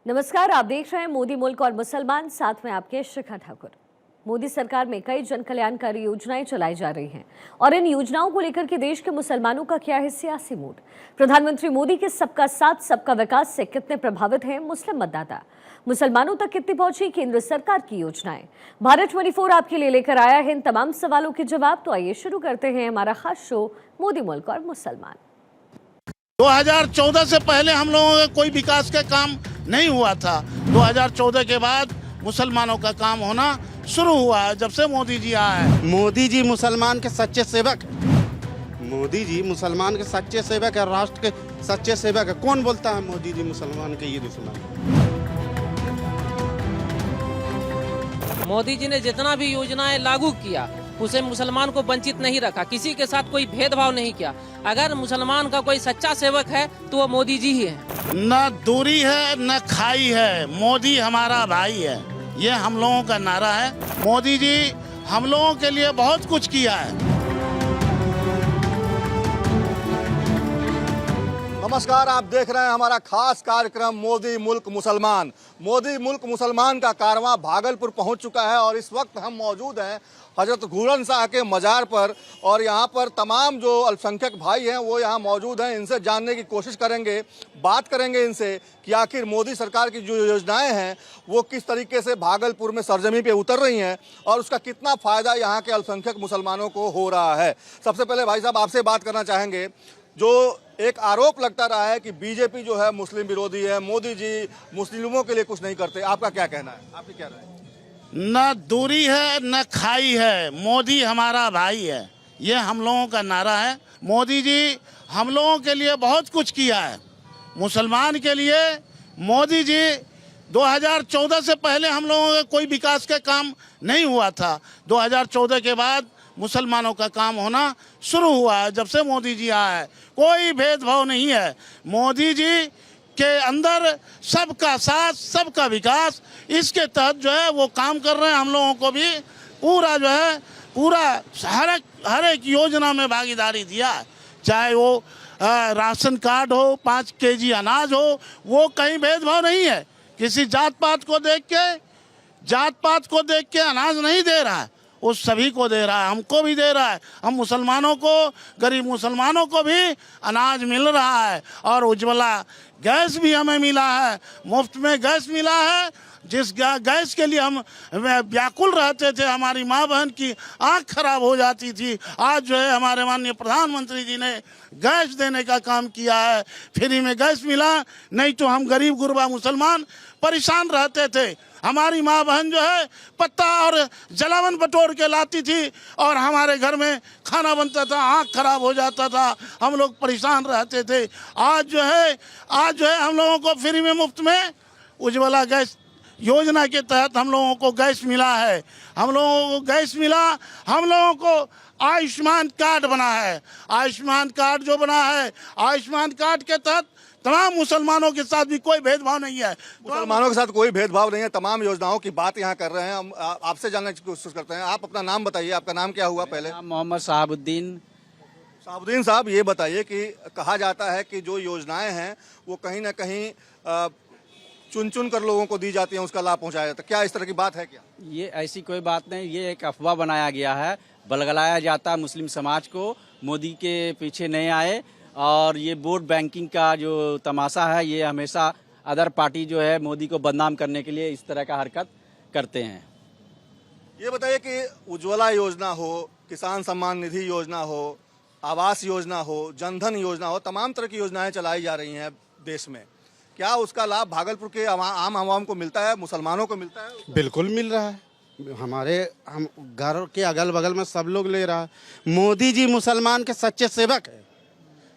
नमस्कार, आप देख रहे हैं मोदी मुल्क और मुसलमान, साथ में आपके शिखा ठाकुर। मोदी सरकार में कई जन कल्याणकारी योजनाएं चलाई जा रही हैं और इन योजनाओं को लेकर के देश के मुसलमानों का क्या है सियासी मूड। प्रधानमंत्री मोदी के सबका साथ सबका विकास से कितने प्रभावित हैं मुस्लिम मतदाता, मुसलमानों तक कितनी पहुंची केंद्र सरकार की योजनाएं। भारत 24 आपके लिए लेकर आया है इन तमाम सवालों के जवाब। तो आइए शुरू करते हैं हमारा खास शो मोदी मुल्क और मुसलमान। 2014 से पहले हम लोगों का कोई विकास का काम नहीं हुआ था। 2014 के बाद मुसलमानों का काम होना शुरू हुआ है जब से मोदी जी आए हैं। मोदी जी मुसलमान के सच्चे सेवक है। मोदी जी मुसलमान के सच्चे सेवक है, राष्ट्र के सच्चे सेवक है। कौन बोलता है मोदी जी मुसलमान के ये दुश्मन? मोदी जी ने जितना भी योजनाएं लागू किया उसे मुसलमान को वंचित नहीं रखा, किसी के साथ कोई भेदभाव नहीं किया। अगर मुसलमान का कोई सच्चा सेवक है तो वो मोदी जी ही है। न दूरी है न खाई है, मोदी हमारा भाई है, ये हम लोगों का नारा है। मोदी जी हम लोगों के लिए बहुत कुछ किया है। नमस्कार, आप देख रहे हैं हमारा खास कार्यक्रम मोदी मुल्क मुसलमान। मोदी मुल्क मुसलमान का कारवां भागलपुर पहुंच चुका है और इस वक्त हम मौजूद हैं हजरत घूरन शाह के मज़ार पर और यहाँ पर तमाम जो अल्पसंख्यक भाई हैं वो यहाँ मौजूद हैं। इनसे जानने की कोशिश करेंगे, बात करेंगे इनसे कि आखिर मोदी सरकार की जो योजनाएं हैं वो किस तरीके से भागलपुर में सरजमी पे उतर रही हैं और उसका कितना फ़ायदा यहाँ के अल्पसंख्यक मुसलमानों को हो रहा है। सबसे पहले भाई साहब आपसे बात करना चाहेंगे, जो एक आरोप लगता रहा है कि बीजेपी जो है मुस्लिम विरोधी है, मोदी जी मुस्लिमों के लिए कुछ नहीं करते, आपका क्या कहना है? आपकी क्या राय है? न दूरी है न खाई है, मोदी हमारा भाई है, ये हम लोगों का नारा है। मोदी जी हम लोगों के लिए बहुत कुछ किया है। मुसलमान के लिए मोदी जी 2014 से पहले हम लोगों का कोई विकास का काम नहीं हुआ था। 2014 के बाद मुसलमानों का काम होना शुरू हुआ है जब से मोदी जी आए हैं। कोई भेदभाव नहीं है। मोदी जी के अंदर सबका साथ सबका विकास, इसके तहत जो है वो काम कर रहे हैं। हम लोगों को भी पूरा जो है पूरा हर एक योजना में भागीदारी दिया है, चाहे वो राशन कार्ड हो, 5 केजी अनाज हो, वो कहीं भेदभाव नहीं है। किसी जात पात को देख के अनाज नहीं दे रहा है, वो सभी को दे रहा है, हमको भी दे रहा है। हम मुसलमानों को, गरीब मुसलमानों को भी अनाज मिल रहा है और उज्ज्वला गैस भी हमें मिला है, मुफ्त में गैस मिला है। जिस गैस के लिए हम व्याकुल रहते थे, हमारी माँ बहन की आँख खराब हो जाती थी, आज जो है हमारे माननीय प्रधानमंत्री जी ने गैस देने का काम किया है। फ्री में गैस मिला, नहीं तो हम गरीब गुरबा मुसलमान परेशान रहते थे। हमारी माँ बहन जो है पत्ता और जलावन बटोर के लाती थी और हमारे घर में खाना बनता था, आँख खराब हो जाता था, हम लोग परेशान रहते थे। आज जो है हम लोगों को फ्री में मुफ्त में उज्ज्वला गैस योजना के तहत हम लोगों को गैस मिला है। हम लोगों को गैस मिला, हम लोगों को आयुष्मान कार्ड बना है। आयुष्मान कार्ड जो बना है, आयुष्मान कार्ड के तहत तमाम मुसलमानों के साथ भी कोई भेदभाव नहीं है। मुसलमानों के साथ कोई भेदभाव नहीं है, तमाम योजनाओं की बात यहाँ कर रहे हैं। हम आपसे जानने की कोशिश करते हैं। आप अपना नाम बताइए, आपका नाम क्या हुआ पहले? मोहम्मद साहबुद्दीन साहब, ये बताइए कि कहा जाता है कि जो योजनाएं हैं वो कहीं ना कहीं चुन चुन कर लोगों को दी जाती हैं, उसका लाभ पहुंचाया जाता है, क्या इस तरह की बात है क्या? ये ऐसी कोई बात नहीं, ये एक अफवाह बनाया गया है, बलगलाया जाता है मुस्लिम समाज को, मोदी के पीछे नहीं आए। और ये वोट बैंकिंग का जो तमाशा है, ये हमेशा अदर पार्टी जो है मोदी को बदनाम करने के लिए इस तरह का हरकत करते हैं। ये बताइए कि उज्ज्वला योजना हो, किसान सम्मान निधि योजना हो, आवास योजना हो, जनधन योजना हो, तमाम तरह की योजनाएं चलाई जा रही हैं देश में, क्या उसका लाभ भागलपुर के आम आवाम को मिलता है, मुसलमानों को मिलता है? बिल्कुल मिल रहा है। हम घर के अगल बगल में सब लोग ले रहा है। मोदी जी मुसलमान के सच्चे सेवक है।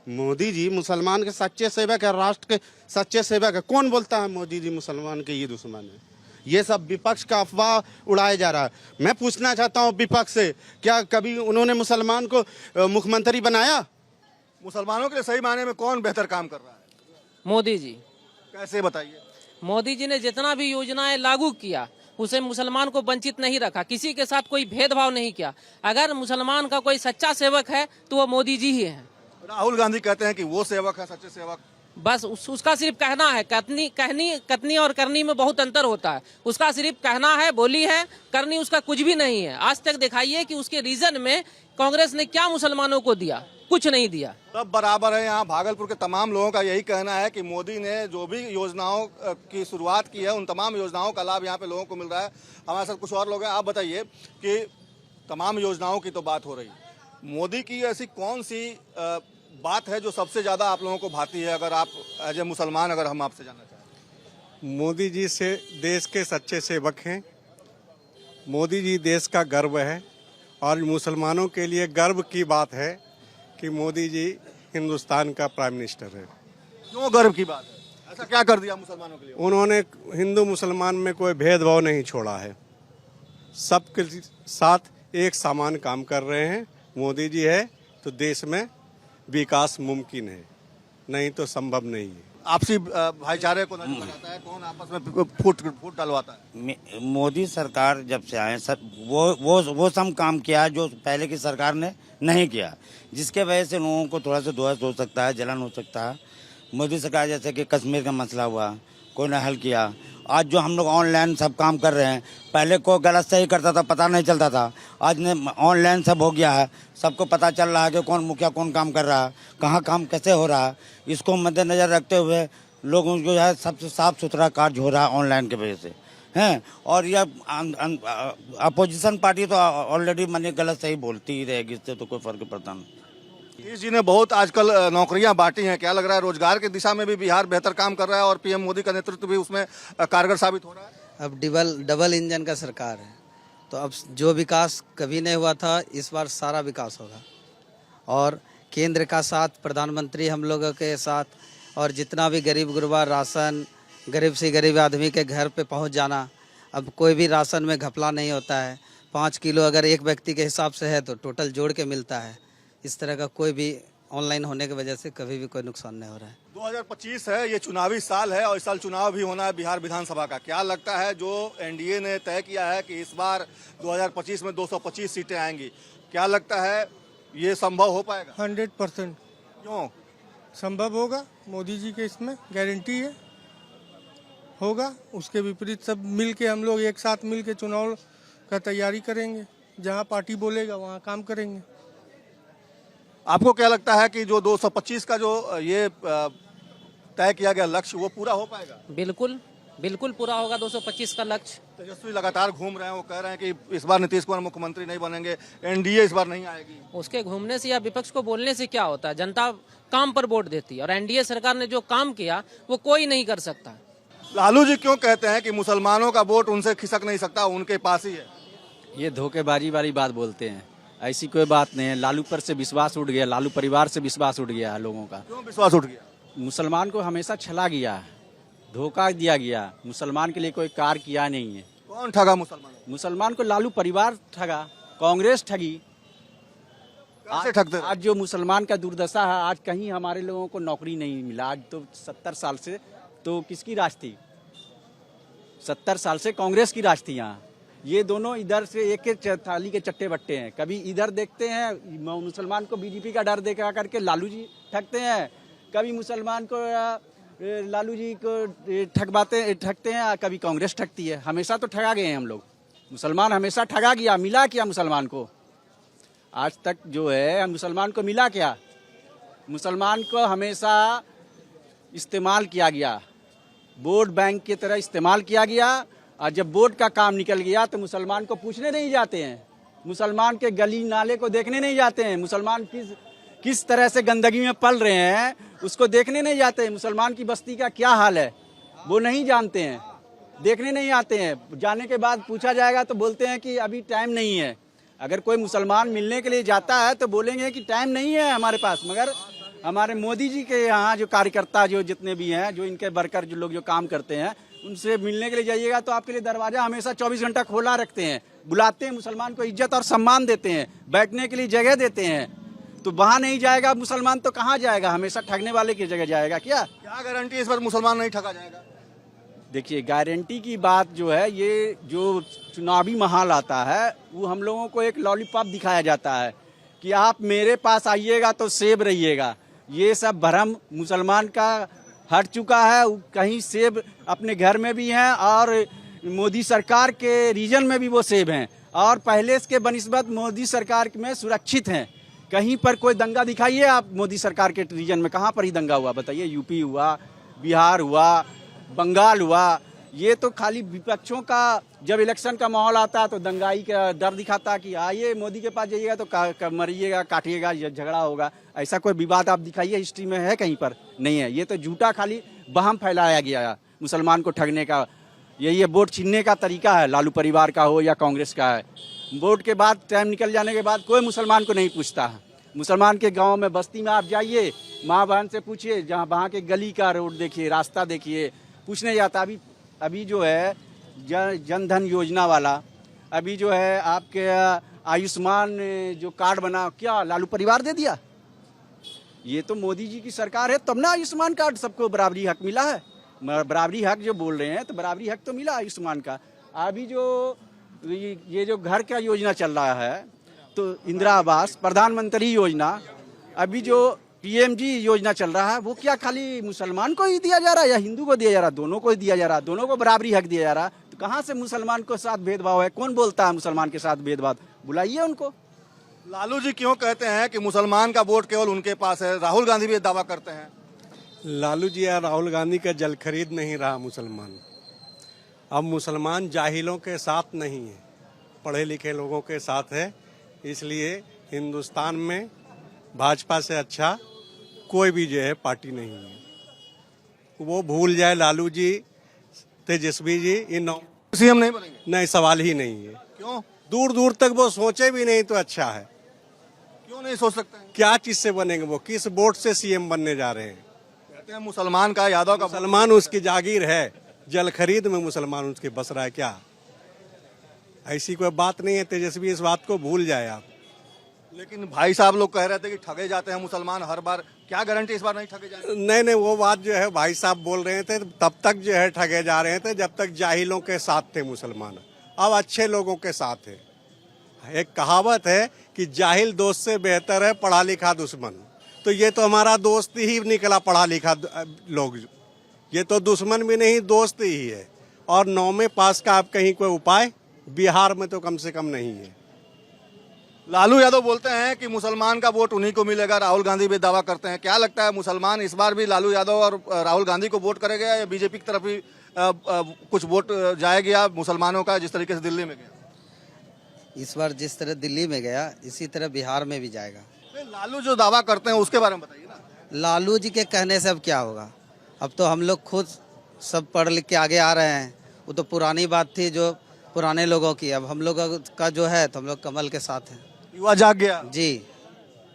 मोदी जी मुसलमान के सच्चे सेवक है, राष्ट्र के सच्चे सेवक है। कौन बोलता है मोदी जी मुसलमान के ये दुश्मन है? ये सब विपक्ष का अफवाह उड़ाया जा रहा है। मैं पूछना चाहता हूँ विपक्ष से, क्या कभी उन्होंने मुसलमान को मुख्यमंत्री बनाया? मुसलमानों के लिए सही मायने में कौन बेहतर काम कर रहा है? मोदी जी। कैसे बताइए? मोदी जी ने जितना भी योजनाएं लागू किया उसे मुसलमान को वंचित नहीं रखा, किसी के साथ कोई भेदभाव नहीं किया। अगर मुसलमान का कोई सच्चा सेवक है तो वो मोदी जी ही है। राहुल गांधी कहते हैं कि वो सेवक है, सच्चे सेवक। बस उसका सिर्फ कहना है। कथनी और करनी में बहुत अंतर होता है। उसका सिर्फ कहना है, बोली है, करनी उसका कुछ भी नहीं है। आज तक दिखाइए कि उसके रीजन में कांग्रेस ने क्या मुसलमानों को दिया, कुछ नहीं दिया। सब बराबर है। यहाँ भागलपुर के तमाम लोगों का यही कहना है कि मोदी ने जो भी योजनाओं की शुरुआत की है, उन तमाम योजनाओं का लाभ यहाँ पे लोगों को मिल रहा है। हमारे साथ कुछ और लोग हैं। आप बताइए कि तमाम योजनाओं की तो बात हो रही, मोदी की ऐसी कौन सी बात है जो सबसे ज़्यादा आप लोगों को भाती है? अगर आप एज ए मुसलमान अगर हम आपसे जानना चाहें। मोदी जी से देश के सच्चे सेवक हैं। मोदी जी देश का गर्व है और मुसलमानों के लिए गर्व की बात है कि मोदी जी हिंदुस्तान का प्राइम मिनिस्टर है। क्यों गर्व की बात है? ऐसा क्या कर दिया मुसलमानों के लिए? उन्होंने हिंदू मुसलमान में कोई भेदभाव नहीं छोड़ा है। सबके साथ एक समान काम कर रहे हैं। मोदी जी है तो देश में विकास मुमकिन है, नहीं तो संभव नहीं है। आपसी भाईचारे को नजर आता है, कौन आपस में फूट डलवाता है? मोदी सरकार जब से आए सब वो सब काम किया है जो पहले की सरकार ने नहीं किया, जिसके वजह से लोगों को थोड़ा सा दोष हो सकता है, जलन हो सकता है। मोदी सरकार जैसे कि कश्मीर का मसला हुआ, कोई ने हल किया। आज जो हम लोग ऑनलाइन सब काम कर रहे हैं, पहले कोई गलत सही करता था, पता नहीं चलता था। आज ने ऑनलाइन सब हो गया है, सबको पता चल रहा है कि कौन मुखिया कौन काम कर रहा है, कहाँ काम कैसे हो रहा है। इसको मद्देनजर रखते हुए लोगों को जो है सबसे साफ सुथरा कार्य हो रहा है ऑनलाइन के वजह से हैं। और यह अपोजिशन पार्टी तो ऑलरेडी मैंने गलत सही बोलती ही रहेगी, इससे तो कोई फर्क पड़ता नहीं। नीतीश जी ने बहुत आजकल नौकरियां बांटी हैं, क्या लग रहा है रोजगार की दिशा में भी बिहार बेहतर काम कर रहा है और पीएम मोदी का नेतृत्व भी उसमें कारगर साबित हो रहा है? अब डबल इंजन का सरकार है, तो अब जो विकास कभी नहीं हुआ था इस बार सारा विकास होगा। और केंद्र का साथ, प्रधानमंत्री हम लोगों के साथ, और जितना भी गरीब गुरबा राशन, गरीब से गरीब आदमी के घर पे पहुंच जाना। अब कोई भी राशन में घपला नहीं होता है। 5 किलो अगर एक व्यक्ति के हिसाब से है तो टोटल जोड़ के मिलता है। इस तरह का कोई भी ऑनलाइन होने की वजह से कभी भी कोई नुकसान नहीं हो रहा है। 2025 है, ये चुनावी साल है और इस साल चुनाव भी होना है बिहार विधानसभा का। क्या लगता है जो एनडीए ने तय किया है कि इस बार 2025 में 225 सीटें आएंगी, क्या लगता है ये संभव हो पाएगा? 100% क्यों संभव होगा? मोदी जी के इसमें गारंटी है, होगा। उसके विपरीत सब मिल के, हम लोग एक साथ मिल के चुनाव का तैयारी करेंगे। जहां पार्टी बोलेगा वहां काम करेंगे। आपको क्या लगता है कि जो 225 का जो ये तय किया गया लक्ष्य वो पूरा हो पाएगा? बिल्कुल पूरा होगा 225 का लक्ष्य। तेजस्वी लगातार घूम रहे हैं, वो कह रहे हैं कि इस बार नीतीश कुमार मुख्यमंत्री नहीं बनेंगे, एनडीए इस बार नहीं आएगी। उसके घूमने से या विपक्ष को बोलने से क्या होता है? जनता काम पर वोट देती है और एनडीए सरकार ने जो काम किया वो कोई नहीं कर सकता। लालू जी क्यों कहते हैं कि मुसलमानों का वोट उनसे खिसक नहीं सकता, उनके पास ही है? ये धोखेबाजी वाली बात बोलते हैं, ऐसी कोई बात नहीं है। लालू पर से विश्वास उठ गया, लालू परिवार से विश्वास उठ गया है लोगों का। क्यों विश्वास उठ गया? मुसलमान को हमेशा छला गया है, धोखा दिया गया। मुसलमान के लिए कोई कार्य किया नहीं है। कौन ठगा मुसलमान? मुसलमान को लालू परिवार ठगा, कांग्रेस ठगी। कैसे ठगते रहे? आज जो मुसलमान का दुर्दशा है, आज कहीं हमारे लोगों को नौकरी नहीं मिला। आज तो 70 साल से तो किसकी राज थी? 70 साल से कांग्रेस की राज थी यहाँ। ये दोनों इधर से एक एक थाली के चट्टे बट्टे हैं। कभी इधर देखते हैं मुसलमान को बीजेपी का डर देखा करके लालू जी ठगते हैं, कभी मुसलमान को लालू जी को ठगते हैं, कभी कांग्रेस ठगती है। हमेशा तो ठगा गए हैं हम लोग। मुसलमान हमेशा ठगा गया। मिला क्या मुसलमान को? आज तक जो है मुसलमान को मिला क्या? मुसलमान को हमेशा इस्तेमाल किया गया, वोट बैंक की तरह इस्तेमाल किया गया। और जब वोट का काम निकल गया तो मुसलमान को पूछने नहीं जाते हैं, मुसलमान के गली नाले को देखने नहीं जाते हैं, मुसलमान किस तरह से गंदगी में पल रहे हैं उसको देखने नहीं जाते हैं। मुसलमान की बस्ती का क्या हाल है वो नहीं जानते हैं, देखने नहीं आते हैं। जाने के बाद पूछा जाएगा तो बोलते हैं कि अभी टाइम नहीं है। अगर कोई मुसलमान मिलने के लिए जाता है तो बोलेंगे कि टाइम नहीं है हमारे पास। मगर हमारे मोदी जी के यहाँ जो कार्यकर्ता जो जितने भी हैं, जो इनके वर्कर जो लोग जो काम करते हैं, उनसे मिलने के लिए जाइएगा तो आपके लिए दरवाजा हमेशा 24 घंटा खोला रखते हैं। बुलाते हैं, मुसलमान को इज्जत और सम्मान देते हैं, बैठने के लिए जगह देते हैं। तो वहाँ नहीं जाएगा मुसलमान तो कहाँ जाएगा? हमेशा ठगने वाले की जगह जाएगा। क्या गारंटी इस बार मुसलमान नहीं ठगा जाएगा? देखिए, गारंटी की बात जो है, ये जो चुनावी माहौल आता है वो हम लोगों को एक लॉलीपॉप दिखाया जाता है कि आप मेरे पास आइएगा तो सेब रहिएगा। ये सब भ्रम मुसलमान का हट चुका है। कहीं सेब अपने घर में भी हैं और मोदी सरकार के रीजन में भी वो सेब हैं और पहले के बनिस्बत मोदी सरकार में सुरक्षित हैं। कहीं पर कोई दंगा दिखाइए आप मोदी सरकार के रीजन में, कहाँ पर ही दंगा हुआ बताइए? यूपी हुआ, बिहार हुआ, बंगाल हुआ। ये तो खाली विपक्षों का जब इलेक्शन का माहौल आता है तो दंगाई का डर दिखाता कि आइए मोदी के पास जाइएगा तो मरिएगा, काटिएगा, झगड़ा होगा। ऐसा कोई विवाद आप दिखाइए हिस्ट्री में है कहीं पर? नहीं है। ये तो झूठा खाली बहम फैलाया गया है मुसलमान को ठगने का। यही वोट छीनने का तरीका है, लालू परिवार का हो या कांग्रेस का है। वोट के बाद टाइम निकल जाने के बाद कोई मुसलमान को नहीं पूछता है। मुसलमान के गांव में बस्ती में आप जाइए, माँ बहन से पूछिए, जहाँ वहाँ के गली का रोड देखिए, रास्ता देखिए, पूछने जाता। अभी जो है जन धन योजना वाला, अभी जो है आपके आयुष्मान जो कार्ड बना, क्या लालू परिवार दे दिया? ये तो मोदी जी की सरकार है तब ना आयुष्मान कार्ड सबको बराबरी हक मिला है। बराबरी हक जो बोल रहे हैं तो बराबरी हक तो मिला आयुष्मान का। अभी जो ये जो घर का योजना चल रहा है तो इंदिरा आवास, प्रधानमंत्री योजना, अभी जो PMG योजना चल रहा है वो क्या खाली मुसलमान को ही दिया जा रहा है या हिंदू को दिया जा रहा है? दोनों को ही दिया जा रहा है, दोनों को बराबरी हक दिया जा रहा है। तो कहाँ से मुसलमान के साथ भेदभाव है? कौन बोलता है मुसलमान के साथ भेदभाव? बुलाइए उनको। लालू जी क्यों कहते हैं कि मुसलमान का वोट केवल उनके पास है? राहुल गांधी भी ये दावा करते हैं। लालू जी या राहुल गांधी का जल खरीद नहीं रहा मुसलमान। अब मुसलमान जाहिलों के साथ नहीं है, पढ़े लिखे लोगों के साथ है। इसलिए हिंदुस्तान में भाजपा से अच्छा कोई भी जो है पार्टी नहीं है। वो भूल जाए लालू जी, तेजस्वी जी, इन सीएम नहीं बनेंगे? नहीं, सवाल ही नहीं है। क्यों? दूर दूर तक वो सोचे भी नहीं तो अच्छा है। क्यों नहीं सोच सकते हैं? क्या चीज से बनेंगे? वो किस वोट से CM बनने जा रहे हैं? कहते हैं मुसलमान का, यादव का। मुसलमान उसकी जागीर है, जल खरीद में मुसलमान उसके बस रहा है क्या? ऐसी कोई बात नहीं है। तेजस्वी इस बात को भूल जाए आप। लेकिन भाई साहब लोग कह रहे थे कि ठगे जाते हैं मुसलमान हर बार। क्या गारंटी इस बार नहीं ठगे जाएंगे? नहीं, वो बात जो है भाई साहब बोल रहे थे तब तक जो है ठगे जा रहे थे जब तक जाहिलों के साथ थे मुसलमान। अब अच्छे लोगों के साथ है। एक कहावत है कि जाहिल दोस्त से बेहतर है पढ़ा लिखा दुश्मन। तो ये तो हमारा दोस्त ही निकला, पढ़ा लिखा लोग। ये तो दुश्मन भी नहीं, दोस्त ही है। और 9वें पास का आप कहीं कोई उपाय बिहार में तो कम से कम नहीं है। लालू यादव बोलते हैं कि मुसलमान का वोट उन्हीं को मिलेगा। राहुल गांधी भी दावा करते हैं। क्या लगता है मुसलमान इस बार भी लालू यादव और राहुल गांधी को वोट करेगा या बीजेपी की तरफ भी कुछ वोट जाएगा मुसलमानों का, जिस तरीके से दिल्ली में गया? इस बार जिस तरह दिल्ली में गया इसी तरह बिहार में भी जाएगा। लालू जो दावा करते हैं उसके बारे में बताइए ना। लालू जी के कहने से अब क्या होगा? अब तो हम लोग खुद सब पढ़ लिख के आगे आ रहे हैं। वो तो पुरानी बात थी जो पुराने लोगों की। अब हम लोग का जो है तो हम लोग कमल के साथ हैं। युवा जाग गया जी,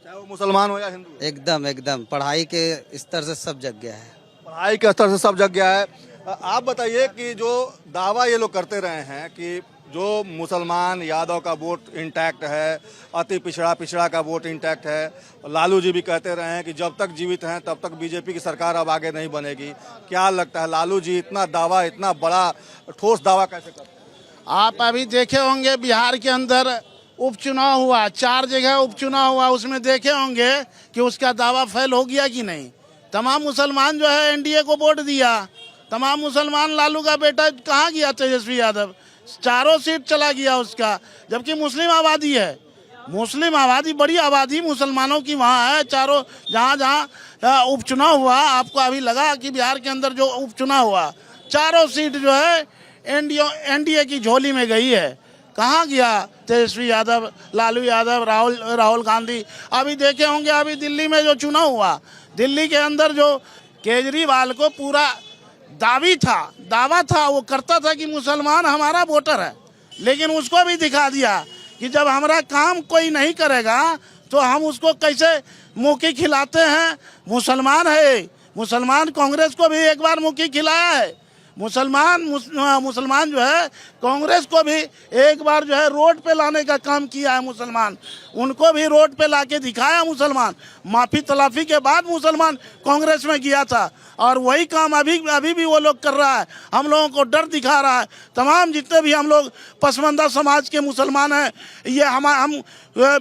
चाहे वो मुसलमान हो या हिंदू। एकदम एकदम पढ़ाई के स्तर से सब जग गया है। पढ़ाई के स्तर से सब जग गया है। आप बताइए कि जो दावा ये लोग करते रहे हैं कि जो मुसलमान यादव का वोट इंटैक्ट है, अति पिछड़ा का वोट इंटैक्ट है। लालू जी भी कहते रहे हैं कि जब तक जीवित हैं तब तक बीजेपी की सरकार अब आगे नहीं बनेगी। क्या लगता है लालू जी इतना दावा, इतना बड़ा ठोस दावा कैसे करते हैं? आप अभी देखे होंगे बिहार के अंदर उपचुनाव हुआ, 4 जगह उपचुनाव हुआ, उसमें देखे होंगे कि उसका दावा फेल हो गया कि नहीं। तमाम मुसलमान जो है NDA को वोट दिया। तमाम मुसलमान लालू का बेटा कहाँ गया तेजस्वी यादव? 4 सीट चला गया उसका, जबकि मुस्लिम आबादी है। मुस्लिम आबादी, बड़ी आबादी मुसलमानों की वहाँ है। चारों जहाँ उपचुनाव हुआ, आपको अभी लगा कि बिहार के अंदर जो उपचुनाव हुआ 4 सीट जो है NDA की झोली में गई है। कहाँ गया तेजस्वी यादव, लालू यादव, राहुल गांधी? अभी देखे होंगे अभी दिल्ली में जो चुनाव हुआ, दिल्ली के अंदर जो केजरीवाल को पूरा दावा था, वो करता था कि मुसलमान हमारा वोटर है, लेकिन उसको भी दिखा दिया कि जब हमारा काम कोई नहीं करेगा तो हम उसको कैसे मुक्की खिलाते हैं। मुसलमान है, मुसलमान कांग्रेस को भी एक बार मुक्की खिलाया है। मुसलमान जो है कांग्रेस को भी एक बार जो है रोड पे लाने का काम किया है मुसलमान, उनको भी रोड पे लाके दिखाया मुसलमान। माफी तलाफी के बाद मुसलमान कांग्रेस में गया था और वही काम अभी भी वो लोग कर रहा है। हम लोगों को डर दिखा रहा है। तमाम जितने भी हम लोग पसमानदा समाज के मुसलमान हैं, ये हम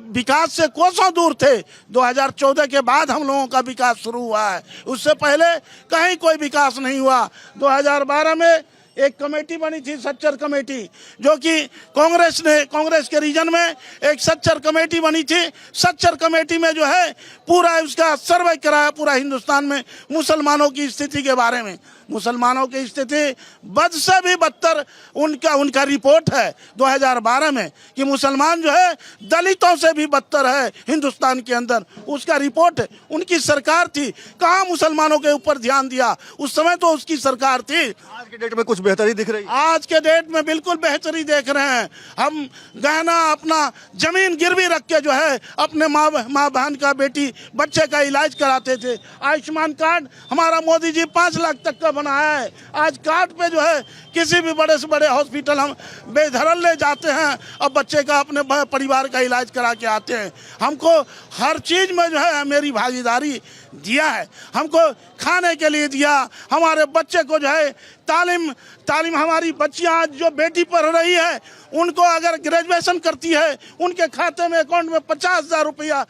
विकास से कोसों दूर थे। 2014 के बाद हम लोगों का विकास शुरू हुआ है, उससे पहले कहीं कोई विकास नहीं हुआ। 2012 में एक कमेटी बनी थी, सच्चर कमेटी, जो कि कांग्रेस के रीजन में एक सच्चर कमेटी बनी थी। सच्चर कमेटी में जो है पूरा उसका सर्वे कराया पूरा हिंदुस्तान में मुसलमानों की स्थिति के बारे में। मुसलमानों की स्थिति बद से भी बदतर उनका रिपोर्ट है 2012 में कि मुसलमान जो है दलितों से भी बदतर है हिंदुस्तान के अंदर, उसका रिपोर्ट है। उनकी सरकार थी, कहाँ मुसलमानों के ऊपर ध्यान दिया? उस समय तो उसकी सरकार थी। आज के डेट में कुछ बेहतरी दिख रही है? आज के डेट में बिल्कुल बेहतरी देख रहे हैं। हम गहना अपना जमीन गिरवी रख के जो है अपने माँ बहन का, बेटी बच्चे का इलाज कराते थे। आयुष्मान कार्ड हमारा मोदी जी 5 लाख तक का बनाया है। आज कार्ड पे जो है किसी भी बड़े से बड़े हॉस्पिटल हम बेधड़क ले जाते हैं और बच्चे का, अपने परिवार का इलाज करा के आते हैं। हमको हर चीज में जो है मेरी भागीदारी दिया है, हमको खाने के लिए दिया, हमारे बच्चे को जो है तालीम हमारी बच्चियां आज जो बेटी पढ़ रही है उनको अगर ग्रेजुएशन करती है उनके खाते में, अकाउंट में 50,000 रुपया